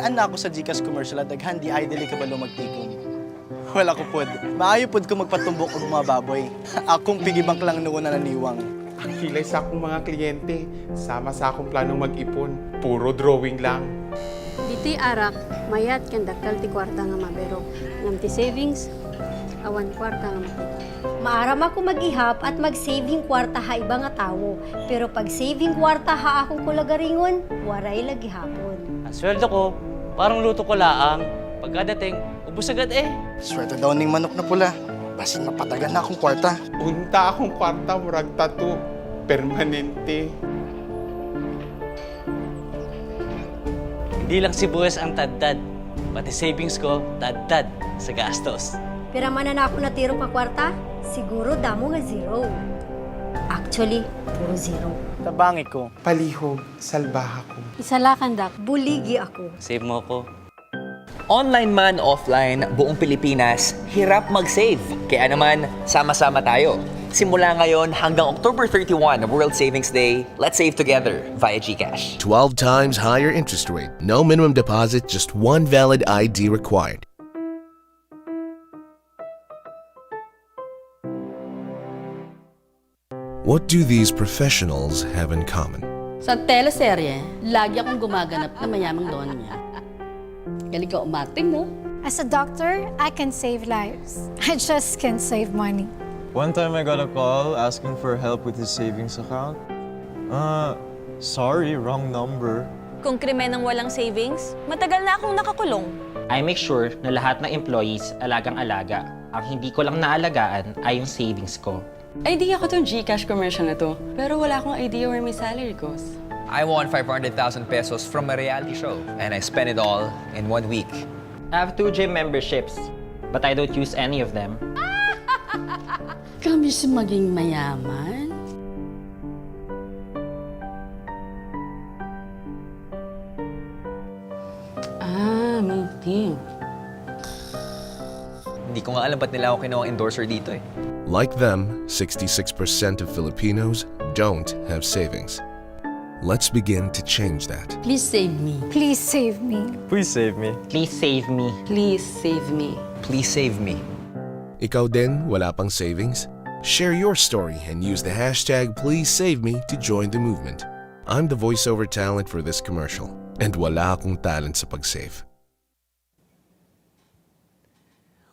Nakitaan na ako sa GCash commercial at daghan di idly kabalo magtikom. Wala ko pod. Maayo pod ko magpatumbok og mga baboy. Akong piggybank lang noon na naniwang. Ang kilay sa akong mga kliyente, sama sa akong planong mag-ipon. Puro drawing lang. Dito'y arak, mayat kan dakal ti kwarta nga mabero. Ngam ti savings, awan kwarta nga makita. Maaram ako mag-ihap at mag-saving kwarta ha iba nga tawo. Pero pag saving kwarta ha akong kulagaringon, waray lagi hapon. Ang sweldo ko, parang luto ko laang. Pagkadating, ubus agad eh. Swerte daw ning manok na pula. Basin mapatagan na akong kwarta. Unta akong kwarta, murag tattoo. Permanente. Hindi lang si Buwes ang tad-tad. Pati savings ko, tad-tad sa gastos. Pero manan ako natiro ka kwarta, siguro damo nga zero. Actually, puro zero. Tabangi ko. Palihog, salbaha ko. Isalakan dak, Buligi ako. Save mo ko. Online man, offline, buong Pilipinas, hirap mag-save. Kaya naman, sama-sama tayo. Simula ngayon hanggang October 31, World Savings Day, let's save together via GCash. 12 times higher interest rate. No minimum deposit, just one valid ID required. What do these professionals have in common? Sa teleserye, lagi akong gumaganap na mayamang donya. Galing ka umating, no? As a doctor, I can save lives. I just can't save money. One time I got a call asking for help with his savings account. Sorry, wrong number. Kung krimen ng walang savings, matagal na akong nakakulong. I make sure na lahat ng employees alagang-alaga. Ang hindi ko lang naalagaan ay yung savings ko. Idea ko tong GCash commercial na to, pero wala akong idea where my salary goes. I won 500,000 pesos from a reality show, and I spent it all in 1 week. I have 2 gym memberships, but I don't use any of them. Kami si maging mayaman? Meeting. Hindi ko nga alam ba't nila ako kinuha endorser dito eh. Like them, 66% of Filipinos don't have savings. Let's begin to change that. Please save me. Please save me. Please save me. Please save me. Please save me. Please save me. Ikaw din, wala pang savings? Share your story and use the hashtag #PleaseSaveMe to join the movement. I'm the voiceover talent for this commercial, and wala akong talent sa pag-save.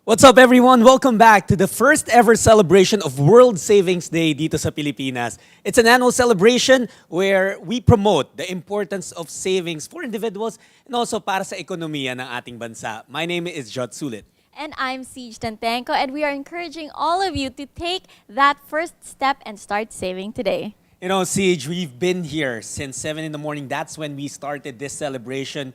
What's up everyone? Welcome back to the first ever celebration of World Savings Day dito sa Pilipinas. It's an annual celebration where we promote the importance of savings for individuals and also para sa ekonomiya ng ating bansa. My name is Jot Sulit. And I'm Siege Tantenko, and we are encouraging all of you to take that first step and start saving today. You know, Siege, we've been here since 7 in the morning. That's when we started this celebration.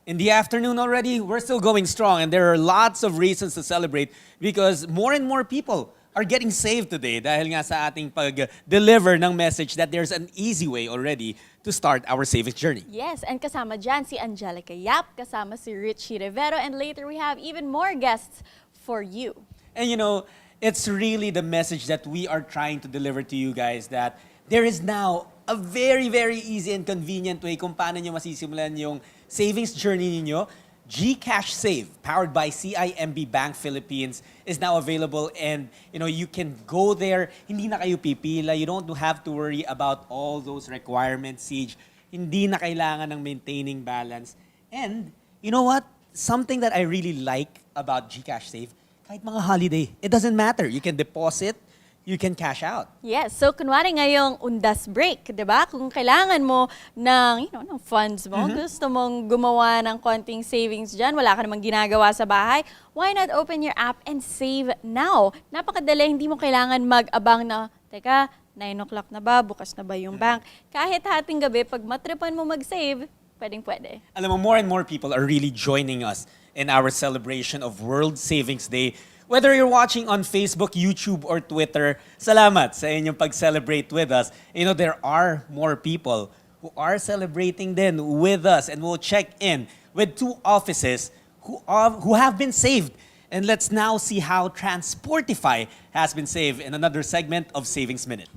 In the afternoon already, we're still going strong, and there are lots of reasons to celebrate because more and more people are getting saved today dahil nga sa ating pag-deliver ng message that there's an easy way already to start our savings journey. Yes, and kasama dyan si Angelica Yap, kasama si Richie Rivero, and later we have even more guests for you. And you know, it's really the message that we are trying to deliver to you guys that there is now a very, very easy and convenient way kung paano nyo masisimulan yung savings journey ninyo. GCash Save, powered by CIMB Bank Philippines, is now available, and you know you can go there. Hindi na kayo pipila. You don't have to worry about all those requirements, Siege. Hindi na kailangan ng maintaining balance. And you know what? Something that I really like about GCash Save, kahit mga holiday, it doesn't matter. You can deposit, you can cash out. Yes, so kunwari ngayong undas break, 'di ba? Kung kailangan mo ng, ng funds mo, gusto mong gumawa ng konting savings diyan, wala ka namang ginagawa sa bahay, why not open your app and save now? Napakadali, hindi mo kailangan mag-abang na, teka, 9 o'clock na ba, bukas na ba yung bank? Kahit hating gabi, pag matripan mo mag-save, pwedeng-pwede. Alam mo, more and more people are really joining us in our celebration of World Savings Day. Whether you're watching on Facebook, YouTube, or Twitter, salamat sa inyong pag-celebrate with us. You know, there are more people who are celebrating then with us, and we'll check in with 2 offices who have been saved. And let's now see how Transportify has been saved in another segment of Savings Minute.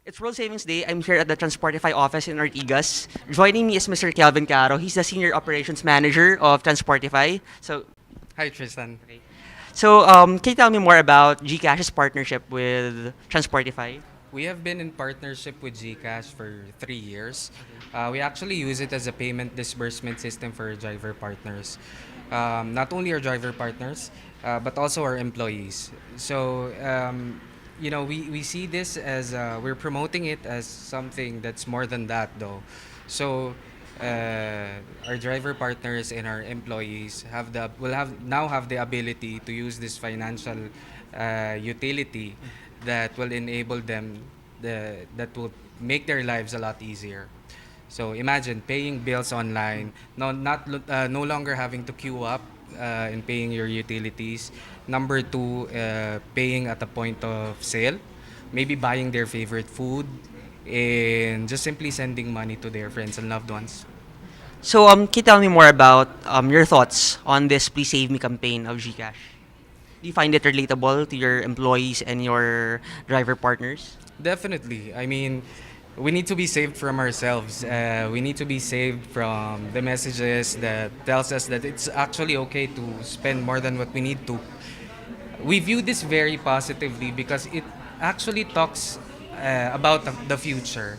It's World Savings Day. I'm here at the Transportify office in Ortigas. Joining me is Mr. Kelvin Caro. He's the Senior Operations Manager of Transportify. So, Hi, Tristan. can you tell me more about GCash's partnership with Transportify? We have been in partnership with GCash for 3 years. We actually use it as a payment disbursement system for our driver partners. Not only our driver partners, but also our employees. So, we see this as we're promoting it as something that's more than that, though. So, our driver partners and our employees will now have the ability to use this financial utility that will enable them that will make their lives a lot easier. So imagine paying bills online, no longer having to queue up and paying your utilities. Number two, paying at the point of sale, maybe buying their favorite food, and just simply sending money to their friends and loved ones. So, can you tell me more about your thoughts on this Please Save Me campaign of GCash? Do you find it relatable to your employees and your driver partners? Definitely. I mean, we need to be saved from ourselves. We need to be saved from the messages that tells us that it's actually okay to spend more than what we need to. We view this very positively because it actually talks about the future.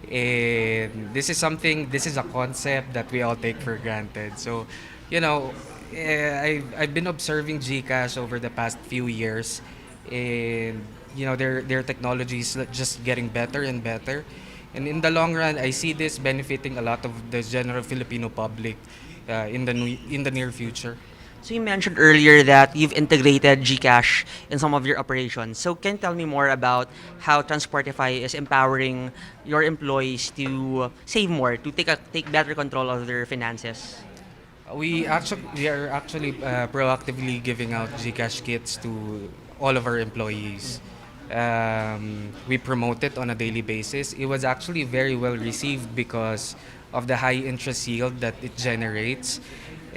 And this is a concept that we all take for granted. So, I've been observing GCash over the past few years, and their technology is just getting better and better. And in the long run, I see this benefiting a lot of the general Filipino public in the near future. So you mentioned earlier that you've integrated GCash in some of your operations. So can you tell me more about how Transportify is empowering your employees to save more, to take better control of their finances? We are actually proactively giving out GCash kits to all of our employees. We promote it on a daily basis. It was actually very well received because of the high interest yield that it generates.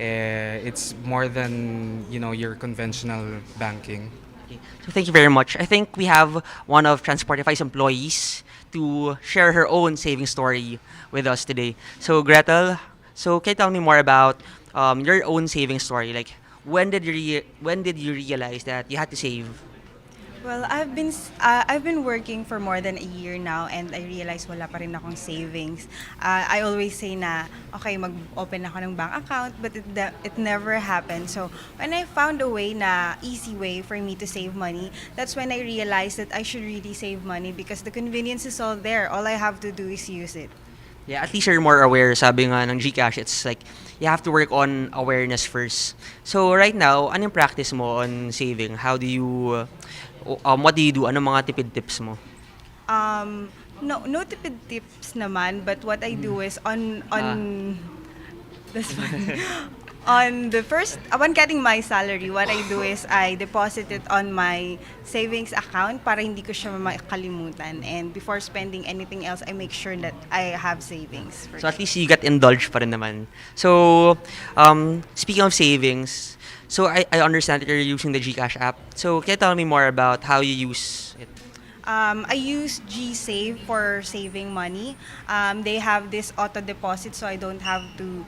It's more than your conventional banking. Okay. So thank you very much. I think we have one of Transportify's employees to share her own saving story with us today. So Gretel, can you tell me more about your own saving story? Like, when did you realize that you had to save? Well, I've been working for more than a year now, and I realized wala pa rin akong savings. I always say na, okay, mag-open ako ng bank account, but it never happened. So when I found a way easy way for me to save money, that's when I realized that I should really save money because the convenience is all there. All I have to do is use it. Yeah, at least you're more aware. Sabi nga ng GCash, it's like you have to work on awareness first. So right now, anong practice mo on saving? How do you what do you do? Anong mga tipid tips mo? No tipid tips naman, but what I do is on this one. Upon getting my salary, what I do is I deposit it on my savings account para hindi ko siya makalimutan. And before spending anything else, I make sure that I have savings. So at least you got indulged pa rin naman. So, speaking of savings, so I understand that you're using the GCash app. So can you tell me more about how you use it? I use GSave for saving money. They have this auto deposit, so I don't have to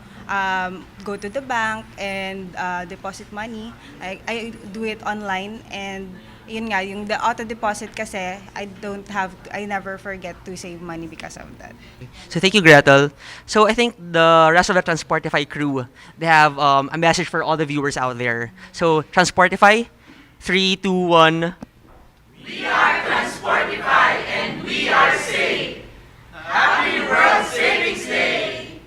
go to the bank and deposit money. I do it online, and yun nga, yung the auto deposit kasi I never forget to save money because of that. So thank you, Gretel. So I think the rest of the Transportify crew, they have a message for all the viewers out there. So Transportify, 3, 2, 1. We are Transportify and we are safe. Happy World Savings Day!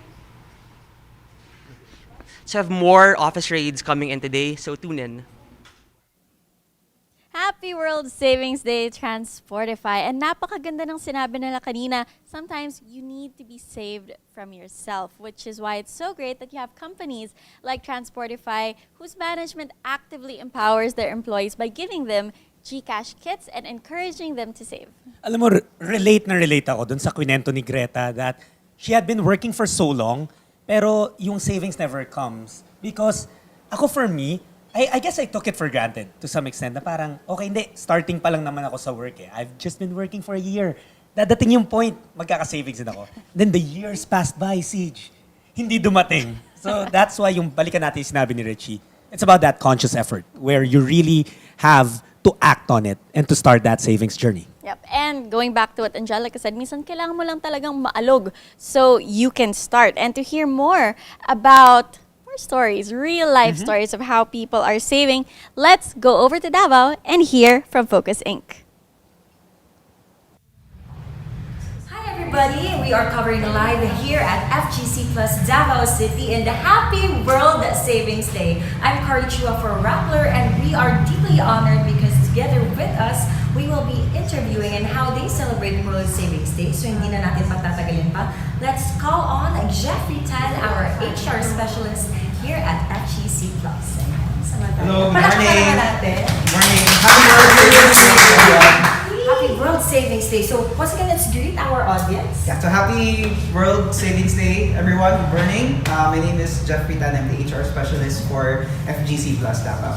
So I have more office raids coming in today, so tune in. Happy World Savings Day, Transportify. And napakaganda ng sinabi nila kanina, sometimes you need to be saved from yourself, which is why it's so great that you have companies like Transportify whose management actively empowers their employees by giving them GCash kits and encouraging them to save. Alam mo, relate ako dun sa kwento ni Greta that she had been working for so long, pero yung savings never comes. Because ako, for me, I guess I took it for granted to some extent na parang, okay, hindi, starting pa lang naman ako sa work eh. I've just been working for a year. dadating yung point, magkaka-savings din ako. Then the years passed by, Siege. Hindi dumating. So that's why yung balikan natin yung sinabi ni Richie. It's about that conscious effort where you really have to act on it and to start that savings journey. Yep. And going back to what Angelica said, minsan kailangan mo lang talagang maalog so you can start. And to hear more about more stories, real life stories of how people are saving, let's go over to Davao and hear from Focus Inc. Everybody, we are covering live here at FGC Plus Davao City in the Happy World Savings Day. I'm Carly Chua for Rappler, and we are deeply honored because together with us, we will be interviewing and how they celebrate World Savings Day. So hindi na natin patatagalin pa. Let's call on Jeffrey Tan, our HR specialist here at FGC Plus. Hello, good morning. Good morning. Happy World Savings Day. So once again, let's greet our audience. Yeah, so happy World Savings Day, everyone. Good morning. My name is Jeffrey Tan. I'm the HR specialist for FGC Plus Davao.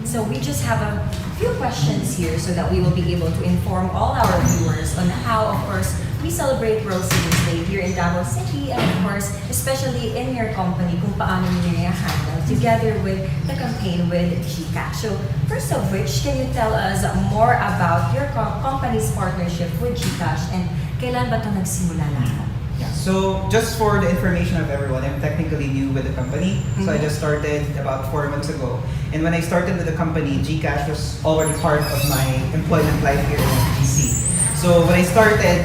So we just have a few questions here so that we will be able to inform all our viewers on how, of course, we celebrate World Savings Day here in Davao City, and of course, especially in your company, kung paano niyo i-handle together with the campaign with GCash. So first of which, can you tell us more about your company's partnership with GCash and kailan ba ito nagsimula lahat? Yeah, so just for the information of everyone, I'm technically new with the company. So I just started about 4 months ago. And when I started with the company, GCash was already part of my employment life here in FGC. So when I started,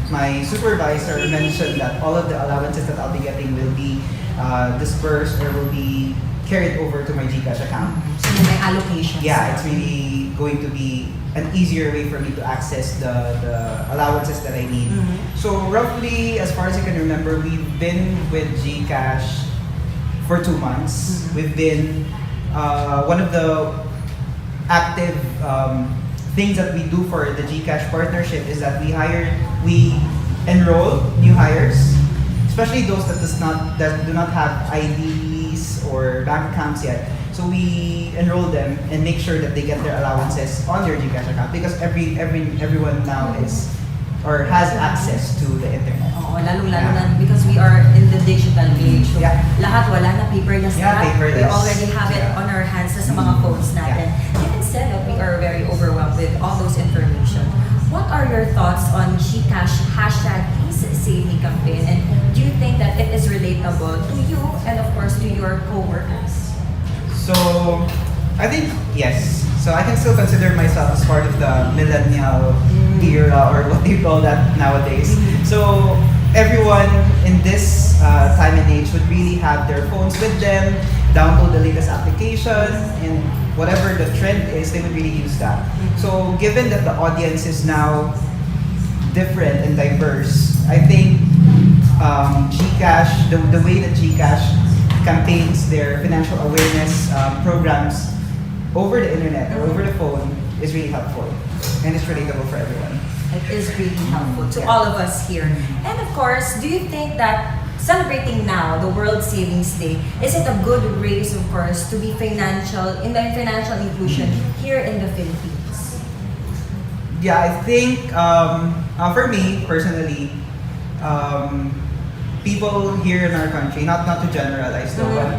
my supervisor mentioned that all of the allowances that I'll be getting will be dispersed or will be carried over to my GCash account. So may allocation. Yeah, it's really going to be an easier way for me to access the allowances that I need. So roughly, as far as I can remember, we've been with GCash for 2 months. We've been one of the active things that we do for the GCash partnership is that we enroll new hires, especially those that do not have IDs or bank accounts yet. So we enroll them and make sure that they get their allowances on their GCash account because everyone now has access to the internet. Oo, lalo-lalo na because we are in the digital age. So lahat wala na paperless na. We already have it on our hands na sa mga phones natin. Even said that we are very overwhelmed with all those information. What are your thoughts on GCash #PleaseSaveMe campaign, and do you think that it is relatable to you and of course to your co-workers? So I think yes. So I can still consider myself as part of the millennial era, or what do you call that nowadays. So everyone in this time and age would really have their phones with them, download the latest application, and whatever the trend is, they would really use that. So given that the audience is now different and diverse, I think GCash, the way that GCash campaigns their financial awareness programs over the internet or over the phone is really helpful, and it's relatable for everyone. It is really helpful to all of us here. And of course, do you think that celebrating now the World Savings Day, is it a good race, of course, to be financial inclusion here in the Philippines? Yeah, I think for me personally, people here in our country, not to generalize though, but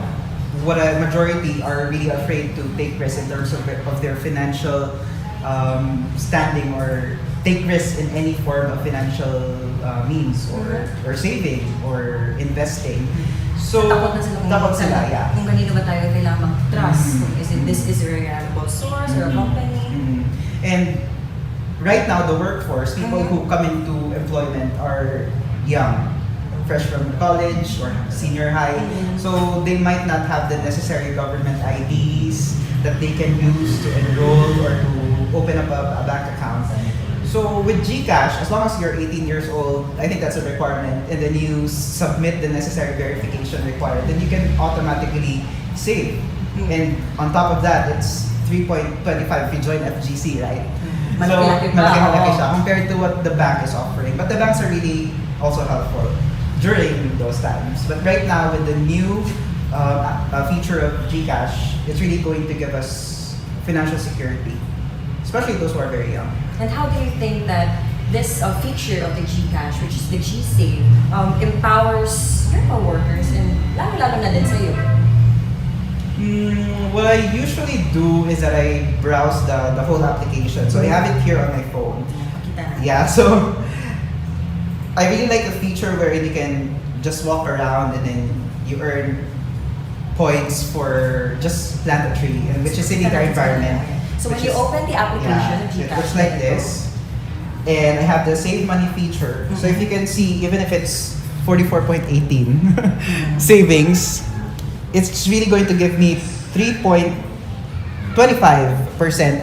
what a majority are really afraid to take risks in terms of their financial standing, or take risks in any form of financial means, or saving or investing. So takot sila kung kanino ba tayo kailangan mag-trust. This is a reliable source or a company? And right now, the workforce, people who come into employment are young, fresh from college or senior high. So they might not have the necessary government IDs that they can use to enroll or to open up a bank account. So with GCash, as long as you're 18 years old, I think that's a requirement, and then you submit the necessary verification required, then you can automatically save. And on top of that, it's 3.25 if you join FGC, right? So malaki siya compared to what the bank is offering. But the banks are really also helpful during those times. But right now, with the new feature of GCash, it's really going to give us financial security, especially those who are very young. And how do you think that this feature of the GCash, which is the GSave, empowers your coworkers and lalo-lalo na din sa'yo? What I usually do is that I browse the whole application. So I have it here on my phone. Yeah, so I really like the feature where you can just walk around and then you earn points for just plant a tree, and which is in the environment. So when you open the application, it looks like this. And I have the save money feature. So if you can see, even if it's 44.18 savings, it's really going to give me 3.25%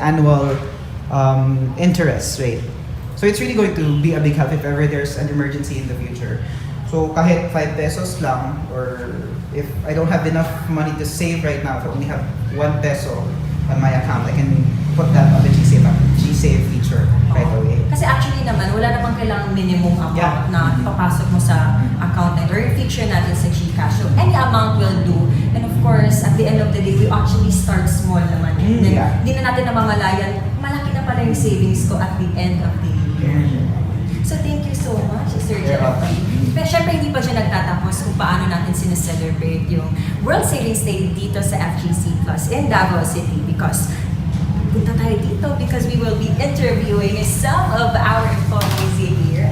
annual interest rate. So it's really going to be a big help if ever there's an emergency in the future. So kahit 5 pesos lang, or if I don't have enough money to save right now, if I only have 1 peso on my account, I can put that on the GSave feature right away. Kasi actually naman, wala namang kailangang minimum amount na ipapasok mo sa account natin or yung feature natin sa GCash. So any amount will do. And of course, at the end of the day, we actually start small naman. Then, hindi na natin namamalayan, malaki na pala yung savings ko at the end of the year. So thank you so much, Sir Jeremy. Pero syempre hindi pa siya nagtatapos kung paano natin sineselebrate yung World Savings Day dito sa FGC Plus in Davao City because punta tayo dito because we will be interviewing some of our employees here.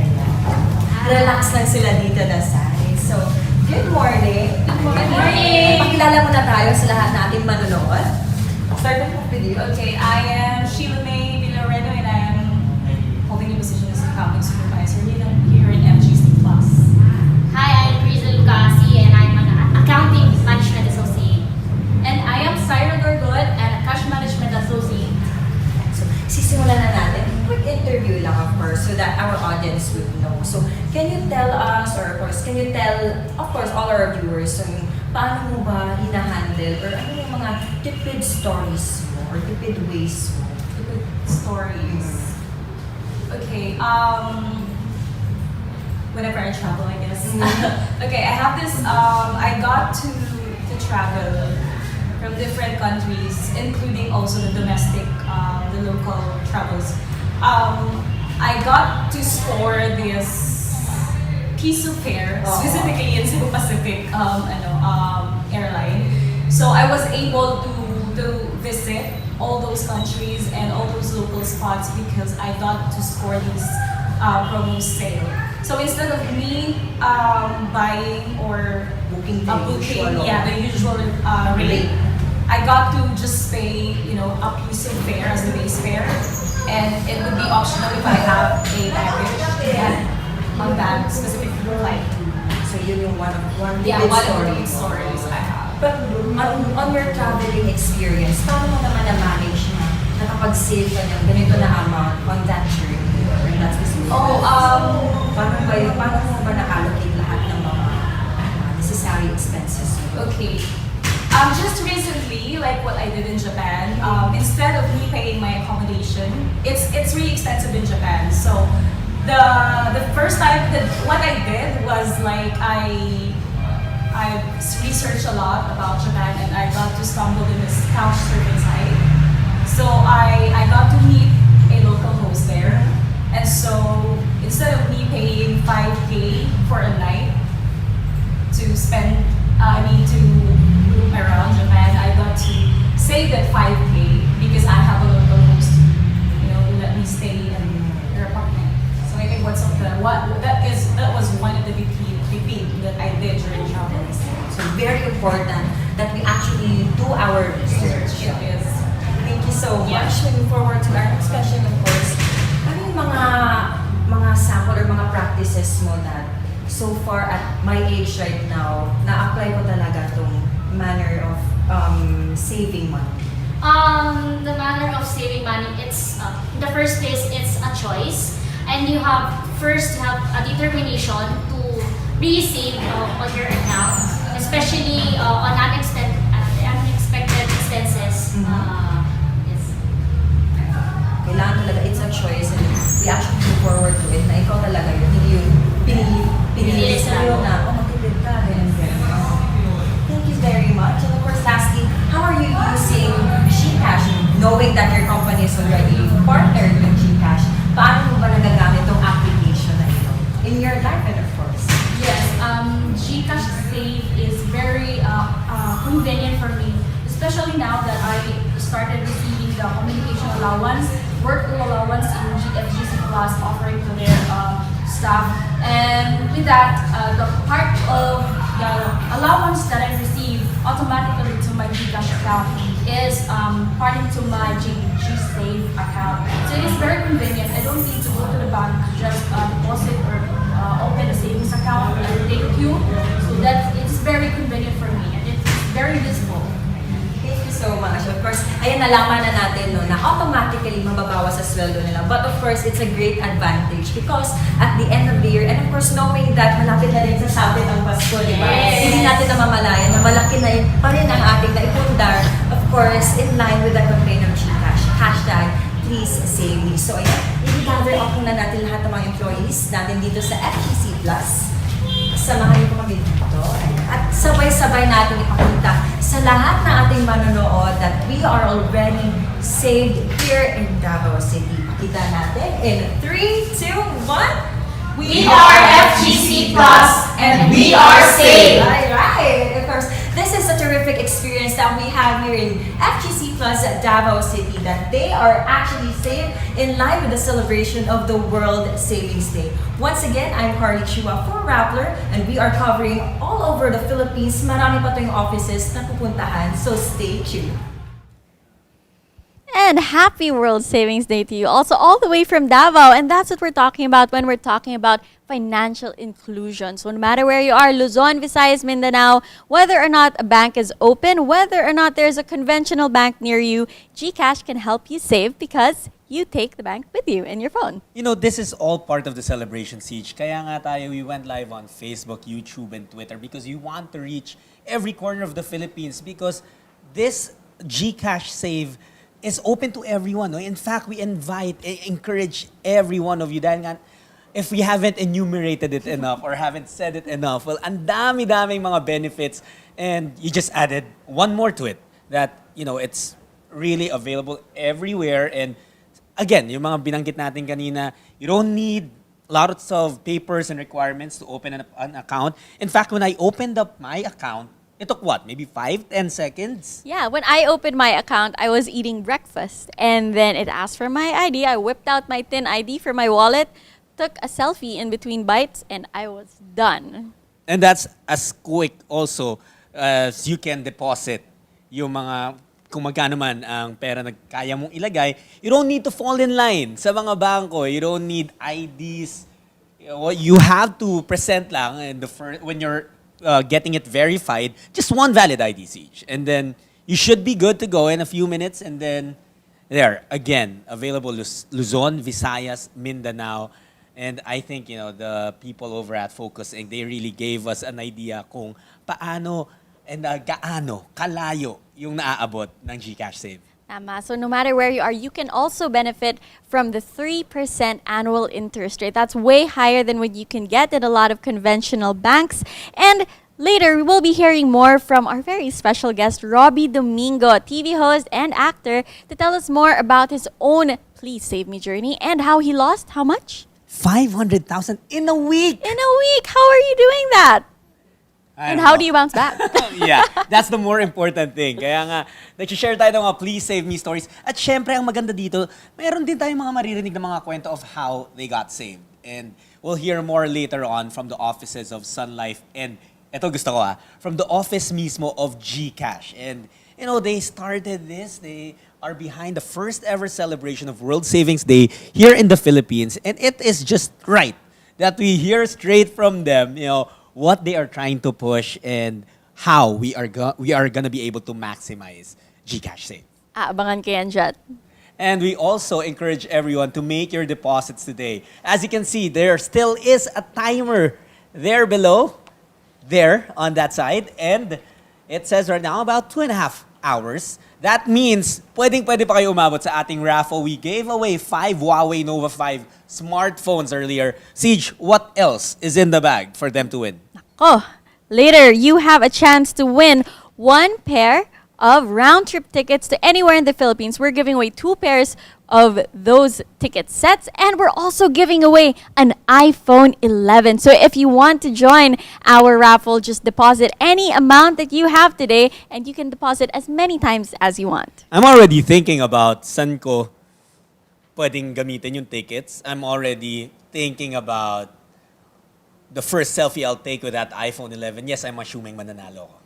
Relax lang sila dito na side. So, good morning. Good morning. Pakilala muna tayo sa lahat natin manonood. Start with you. Okay, I am Sheila May Villaredo and I am holding the position as accounting supervisor here in FGC Plus. Hi, I'm Rizal Lucasi and I'm an accounting management associate. And I am Syra Dorgot and a cash management associate. So, sisimulan na natin. Quick interview lang, of course, so that our audience would know. So, can you tell us, or of course, can you tell, of course, all our viewers, paano mo ba hinahandle, or ano yung mga tipid stories mo, or tipid ways mo? Tipid stories. Okay, whenever I travel, I guess. Okay, I have this, I got to travel from different countries, including also the domestic, the local travels. I got to score this piece of fare, specifically in Cebu Pacific airline. So I was able to visit all those countries and all those local spots because I got to score these promo sale. So instead of me buying or booking the usual rate, I got to just pay, a piece of fare as the base fare, and it would be optional if I have a baggage and a bag specific flight. So yun yung one of the stories I have. But on your traveling experience, paano mo naman na-manage na nakapag-save ka ng ganito na amount on that journey or in that specific paano mo ba na-allocate lahat ng mga necessary expenses? Okay. Just recently, like what I did in Japan, instead of me paying my accommodation, it's really expensive in Japan. So the first time what I did was like I researched a lot about Japan and I got to stumble in this couch surfing site. So I got to meet a local host there, and so instead of me paying 5K for a night to spend, to room around Japan, I got to save that 5K because I have a local host, who let me stay in their apartment. So I think that was one of the big that I did during travel. So very important that we actually do our research. Yes. Thank you so much. Moving forward to our next question, of course. Ano yung mga sample or mga practices mo that so far at my age right now, na-apply ko talaga tong manner of saving money? The manner of saving money, it's in the first place, it's a choice, and you have first have a determination to really save on your account, especially on unexpected expenses. Yes. Kailangan talaga, it's a choice, and we actually move forward to it na ikaw talaga yun, hindi yung pinili sa'yo na, magtipid ka, ganyan. Thank you very much. And of course, lastly, how are you using GCash? Knowing that your company is already partnered with GCash, paano mo ba nagagamit itong convenient for me, especially now that I started receiving the communication allowance, work allowance in GFGC Plus offering to their staff. And with that, the part of the allowance that I receive automatically to my GCash account is parting to my GSave account. So it is very convenient. I don't need to go to the bank to just deposit or open a savings account and take a queue. So that it's very convenient for me and it's very useful. Thank you so much. Of course, ayan, nalaman na natin no, na automatically mababawas sa sweldo nila. But of course, it's a great advantage because at the end of the year, and of course, knowing that malapit na rin sa sabit ang Pasko, di ba? Yes. Hindi natin namamalayan na malaki na pa rin ang ating naipundar. Of course, in line with the campaign of GCash. Hashtag, please save me. So ayan, i-gather up muna natin lahat ng mga employees natin dito sa FGC Plus. Samahan niyo po kami dito at sabay-sabay natin ipakita sa lahat ng ating manonood that we are already saved here in Davao City. Pakita natin in 3, 2, 1. We are FGC Plus and we are saved. Alright, of course, this is a terrific experience that we have here in FGC Plus at Davao City that they are actually saved in line with the celebration of the World Savings Day. Once again, I'm Carly Chua for Rappler and we are covering all over the Philippines. Marami pa tayong offices na pupuntahan, so stay tuned. And happy World Savings Day to you, also all the way from Davao. And that's what we're talking about when we're talking about financial inclusion. So no matter where you are, Luzon, Visayas, Mindanao, whether or not a bank is open, whether or not there's a conventional bank near you, GCash can help you save because you take the bank with you in your phone. You know, this is all part of the celebration, Siege. Kaya nga tayo, we went live on Facebook, YouTube, and Twitter because you want to reach every corner of the Philippines because this GCash Save is open to everyone. No? In fact, we encourage every one of you. Dahil nga, if we haven't enumerated it enough or haven't said it enough, well, ang dami-daming mga benefits. And you just added one more to it that, you know, it's really available everywhere. And again, yung mga binanggit natin kanina, you don't need lots of papers and requirements to open an account. In fact, when I opened up my account, it took what, maybe 5-10 seconds? Yeah, when I opened my account, I was eating breakfast. And then it asked for my ID. I whipped out my TIN ID for my wallet, took a selfie in between bites, and I was done. And that's as quick also as you can deposit yung mga kung magkano man ang pera na kaya mong ilagay. You don't need to fall in line sa mga bangko. You don't need IDs. You have to present lang in when you're getting it verified, just one valid ID, Siege. And then you should be good to go in a few minutes. And then there, again, available Luzon, Visayas, Mindanao. And I think, you know, the people over at Focus Inc., they really gave us an idea kung paano and gaano, kalayo yung naaabot ng GCash Save. Tama. So no matter where you are, you can also benefit from the 3% annual interest rate. That's way higher than what you can get at a lot of conventional banks. And later, we will be hearing more from our very special guest, Robbie Domingo, TV host and actor, to tell us more about his own Please Save Me journey and how he lost how much? 500,000 in a week! In a week! How are you doing that? And how do you bounce back? Yeah, that's the more important thing. Kaya nga, nag-share tayo ng mga Please Save Me stories. At syempre, ang maganda dito, mayroon din tayong mga maririnig na mga kwento of how they got saved. And we'll hear more later on from the offices of Sun Life and, eto gusto ko from the office mismo of GCash. And, you know, they started this. They are behind the first ever celebration of World Savings Day here in the Philippines. And it is just right that we hear straight from them, you know, what they are trying to push and how we are gonna be able to maximize GCash Save. Abangan ko yan, Jet. And we also encourage everyone to make your deposits today. As you can see, there still is a timer there below, there on that side, and it says right now about 2.5 hours. That means pwede pa kayo umabot sa ating raffle. We gave away 5 Huawei Nova 5 smartphones earlier. Siege, what else is in the bag for them to win? Later, you have a chance to win 1 pair of round-trip tickets to anywhere in the Philippines. We're giving away 2 pairs of those ticket sets, and we're also giving away an iPhone 11. So if you want to join our raffle, just deposit any amount that you have today, and you can deposit as many times as you want. I'm already thinking about saan ko pwedeng gamitin yung tickets. I'm already thinking about the first selfie I'll take with that iPhone 11. Yes, I'm assuming mananalo ko.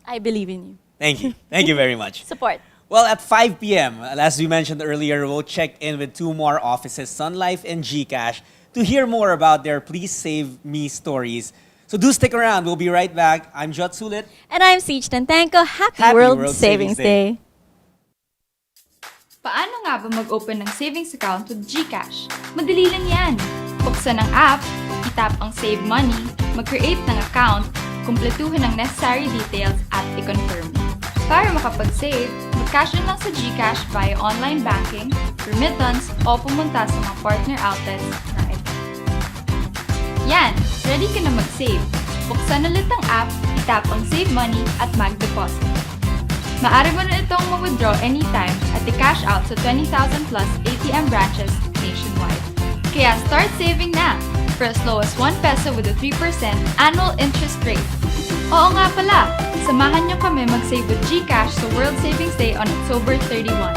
I believe in you. Thank you. Thank you very much. Support. Well, at 5 p.m., as we mentioned earlier, we'll check in with 2 more offices, Sun Life and GCash, to hear more about their Please Save Me stories. So do stick around. We'll be right back. I'm Jot Sulit. And I'm Siege Tantanko. Happy World Savings Day. Paano nga ba mag-open ng savings account with GCash? Madali lang yan. Buksan ang app, itap ang Save Money, mag-create ng account, kumpletuhin ang necessary details at i-confirm. Para makapag-save, mag-cash in lang sa GCash via online banking, remittance, o pumunta sa mga partner outlets ng ito. Yan! Ready ka na mag-save. Buksan ulit ang app, itap ang Save Money at mag-deposit. Maaari mo na itong mag-withdraw anytime at i-cash out sa 20,000 plus ATM branches nationwide. Kaya start saving na for as low as 1 peso with a 3% annual interest rate. Oo nga pala, samahan niyo kami mag-save with GCash sa World Savings Day on October 31.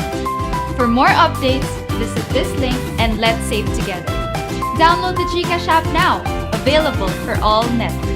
For more updates, visit this link and let's save together. Download the GCash app now, available for all networks.